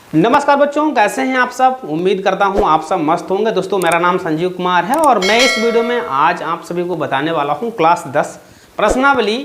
नमस्कार बच्चों, कैसे हैं आप सब। उम्मीद करता हूं आप सब मस्त होंगे। दोस्तों मेरा नाम संजीव कुमार है और मैं इस वीडियो में आज आप सभी को बताने वाला हूं क्लास 10 प्रश्नावली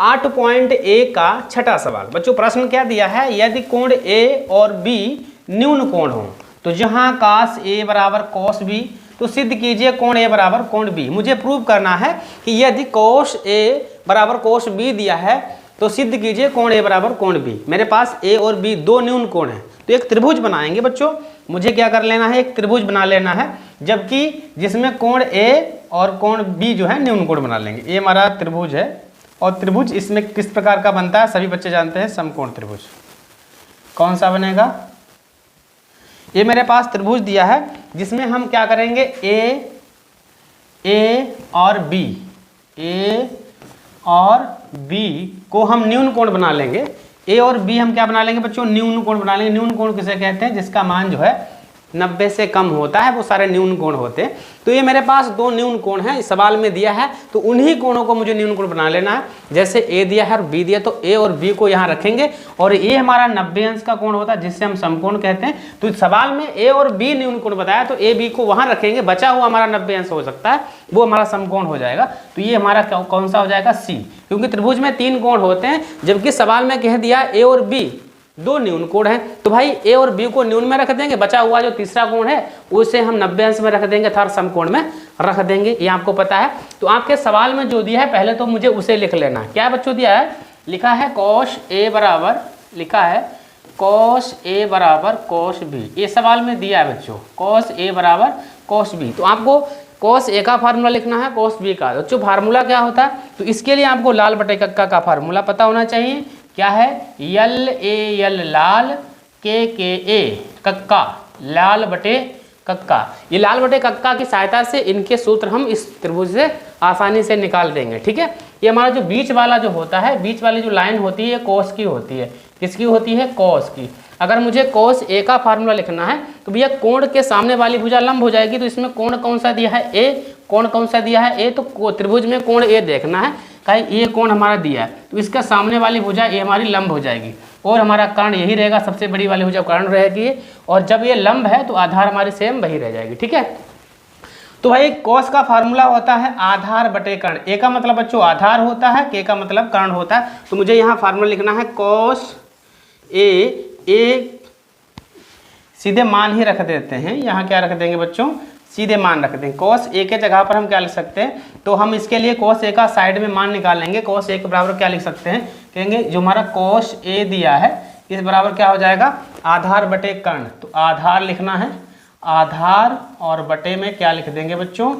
8.1 का छठा सवाल। बच्चों प्रश्न क्या दिया है, यदि कोण ए और बी न्यून कोण हो तो जहां cos ए बराबर cos बी तो सिद्ध कीजिए कोण ए बराबर कोण बी। मुझे प्रूव करना है कि यदि cos ए बराबर cos बी दिया है तो सिद्ध कीजिए कोण ए बराबर कोण बी। मेरे पास ए और बी दो न्यून कोण हैं तो एक त्रिभुज बनाएंगे बच्चों। मुझे क्या कर लेना है, एक त्रिभुज बना लेना है, जबकि जिसमें कोण ए और कोण बी जो है न्यून कोण बना लेंगे। ये हमारा त्रिभुज है और त्रिभुज इसमें किस प्रकार का बनता है सभी बच्चे जानते हैं, समकोण त्रिभुज। कौन सा बनेगा, ये मेरे पास त्रिभुज दिया है जिसमें हम क्या करेंगे, ए और बी, ए और बी को हम न्यून कोण बना लेंगे। ए और बी हम क्या बना लेंगे बच्चों, न्यून कोण बना लेंगे। न्यून कोण किसे कहते हैं, जिसका मान जो है 90 से कम होता है वो सारे न्यून कोण होते हैं। तो ये मेरे पास दो न्यून कोण हैं, इस सवाल में दिया है तो उन्हीं कोणों को मुझे न्यून कोण बना लेना है। जैसे ए दिया है और बी दिया तो ए और बी को यहाँ रखेंगे और ये हमारा 90 अंश का कोण होता है जिससे हम समकोण कहते हैं। तो इस सवाल में ए और बी न्यून कोण बताया तो ए बी को वहाँ रखेंगे, बचा हुआ हमारा 90 अंश हो सकता है वो हमारा समकोण हो जाएगा। तो ये हमारा कौन सा हो जाएगा, सी, क्योंकि त्रिभुज में 3 कोण होते हैं जबकि सवाल में कह दिया ए और बी दो न्यून कोण है। तो भाई ए और बी को न्यून में रख देंगे, बचा हुआ जो तीसरा कोण है उसे हम 90 अंश में रख देंगे अर्थात समकोण में रख देंगे। ये आपको पता है। तो आपके सवाल में जो दिया है पहले तो मुझे उसे लिख लेना है। क्या बच्चों दिया है, लिखा है cos ए बराबर, लिखा है cos ए बराबर cos बी। ये सवाल में दिया है बच्चों, cos ए बराबर cos बी। तो आपको cos ए का फार्मूला लिखना है, cos बी का। बच्चों फार्मूला क्या होता है, तो इसके लिए आपको लाल बटे कक्का का फार्मूला पता होना चाहिए। क्या है, यल ए यल लाल, के ए कक्का, लाल बटे कक्का। ये लाल बटे कक्का की सहायता से इनके सूत्र हम इस त्रिभुज से आसानी से निकाल देंगे। ठीक है, ये हमारा जो बीच वाला जो होता है, बीच वाली जो लाइन होती है cos की होती है। किसकी होती है, cos की। अगर मुझे cos ए का फार्मूला लिखना है तो भैया कोण के सामने वाली भुजा लंब हो जाएगी। तो इसमें कोण कौन सा दिया है, ए। कोण कौन सा दिया है, ए। तो त्रिभुज में कोण ए देखना है, कहीं ये कोण हमारा दिया है तो इसका सामने वाली भुजा ये हमारी लंब हो जाएगी और हमारा कर्ण यही रहेगा, सबसे बड़ी वाली भुजा कर्ण रहेगी। और जब ये लंब है तो आधार हमारी सेम वही रह जाएगी। ठीक है, तो भाई cos का फार्मूला होता है आधार बटे कर्ण। ए का मतलब बच्चों आधार होता है, के का मतलब कर्ण होता है। तो मुझे यहाँ फार्मूला लिखना है cos ए सीधे मान ही रख देते हैं। यहाँ क्या रख देंगे बच्चों, सीधे मान रख देंगे। cos ए के जगह पर हम क्या लिख सकते हैं, तो हम इसके लिए cos ए का साइड में मान निकालेंगे। cos ए के बराबर क्या लिख सकते हैं, कहेंगे जो हमारा cos ए दिया है इस बराबर क्या हो जाएगा, आधार बटे कर्ण। तो आधार लिखना है, आधार और बटे में क्या लिख देंगे बच्चों,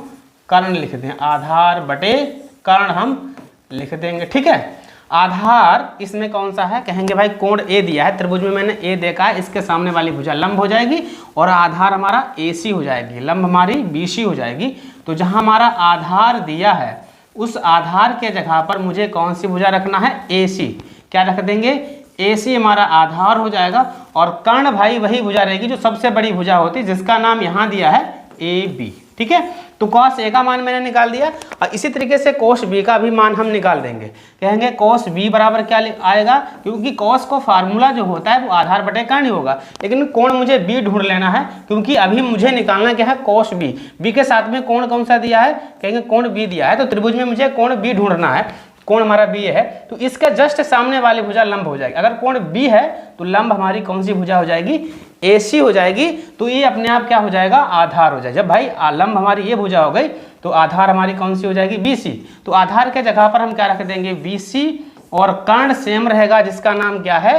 कर्ण लिख दें। आधार बटे कर्ण हम लिख देंगे। ठीक है, आधार इसमें कौन सा है, कहेंगे भाई कोण ए दिया है, त्रिभुज में मैंने ए देखा है, इसके सामने वाली भुजा लंब हो जाएगी और आधार हमारा AC हो जाएगी, लंब हमारी BC हो जाएगी। तो जहां हमारा आधार दिया है उस आधार के जगह पर मुझे कौन सी भुजा रखना है, AC। क्या रख देंगे, AC हमारा आधार हो जाएगा और कर्ण भाई वही भुजा रहेगी जो सबसे बड़ी भुजा होती है जिसका नाम यहाँ दिया है AB। ठीक है, तो cos ए का मान मैंने निकाल दिया और इसी तरीके से cos b का भी मान हम निकाल देंगे। कहेंगे cos b बराबर क्या आएगा, क्योंकि cos को फार्मूला जो होता है वो आधार बटे कर्ण ही होगा, लेकिन कोण मुझे b ढूंढ लेना है क्योंकि अभी मुझे निकालना क्या है, cos b। b के साथ में कोण कौन सा दिया है, कहेंगे कोण b दिया है। तो त्रिभुज में मुझे कोण b ढूंढना है, कोण हमारा b है तो इसका जस्ट सामने वाली भुजा लंब हो जाएगी। अगर कोण b है तो लंब हमारी कौन सी भुजा हो जाएगी, AC हो जाएगी। तो ये अपने आप क्या हो जाएगा, आधार हो जाएगा। जब भाई लंब हमारी ये भुजा हो गई तो आधार हमारी कौन सी हो जाएगी, BC। तो आधार के जगह पर हम क्या रख देंगे, BC और कर्ण सेम रहेगा जिसका नाम क्या है,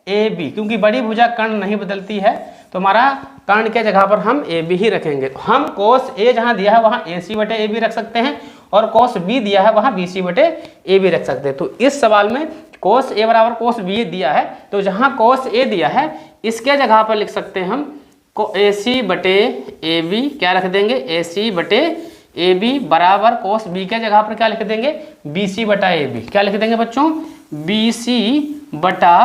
AB। क्योंकि बड़ी भुजा कर्ण नहीं बदलती है तो हमारा कर्ण के जगह पर हम AB ही रखेंगे। तो हम cos A जहाँ दिया है वहाँ AC बटे AB रख सकते हैं और cos B दिया है वहाँ BC बटे AB रख सकते हैं। तो इस सवाल में cos A बराबर cos B दिया है तो जहाँ cos A दिया है इसके जगह पर लिख सकते हैं हम AC बटे AB। क्या रख देंगे, AC बटे AB बराबर cos B के जगह पर क्या लिख देंगे, BC बटा AB। क्या लिख देंगे बच्चों, BC बटा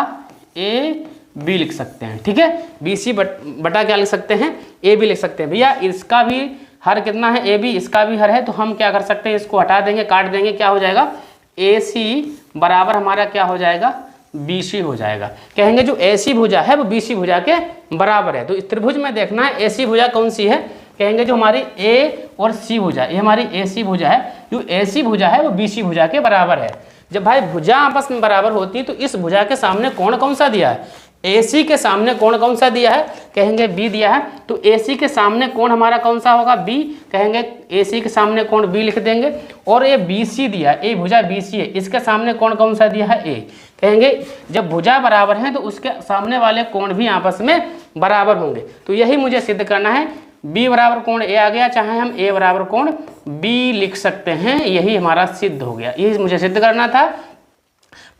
AB लिख सकते हैं। ठीक है, BC बटा क्या लिख सकते हैं, AB लिख सकते हैं। भैया इसका भी हर कितना है, AB, इसका भी हर है तो हम क्या कर सकते हैं, इसको हटा देंगे, काट देंगे। क्या हो जाएगा, AC बराबर हमारा क्या हो जाएगा, BC हो जाएगा। कहेंगे जो AC भुजा है वो BC भुजा के बराबर है। तो इस त्रिभुज में देखना है AC भुजा कौन सी है, कहेंगे जो हमारी A और C भुजा, ये हमारी AC भुजा है, जो AC भुजा है वो BC भुजा के बराबर है। जब भाई भुजा आपस में बराबर होती है तो इस भुजा के सामने कोण कौन सा दिया है, AC के सामने कोण कौन सा दिया है, कहेंगे B दिया है। तो AC के सामने कोण हमारा कौन सा होगा, B, कहेंगे AC के सामने कोण B लिख देंगे। और ये BC दिया है, ये भुजा BC है, इसके सामने कोण कौन सा दिया है, A। कहेंगे जब भुजा बराबर है तो उसके सामने वाले कोण भी आपस में बराबर होंगे। तो यही मुझे सिद्ध करना है, B बराबर कोण A आ गया, चाहे हम A बराबर कोण B लिख सकते हैं, यही हमारा सिद्ध हो गया। यही मुझे सिद्ध करना था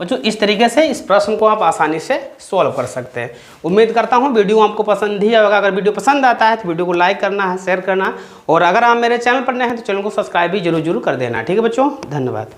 बच्चों। इस तरीके से इस प्रश्न को आप आसानी से सॉल्व कर सकते हैं। उम्मीद करता हूँ वीडियो आपको पसंद ही होगा। अगर वीडियो पसंद आता है तो वीडियो को लाइक करना है, शेयर करना, और अगर आप मेरे चैनल पर नए हैं तो चैनल को सब्सक्राइब भी जरूर कर देना। ठीक है बच्चों, धन्यवाद।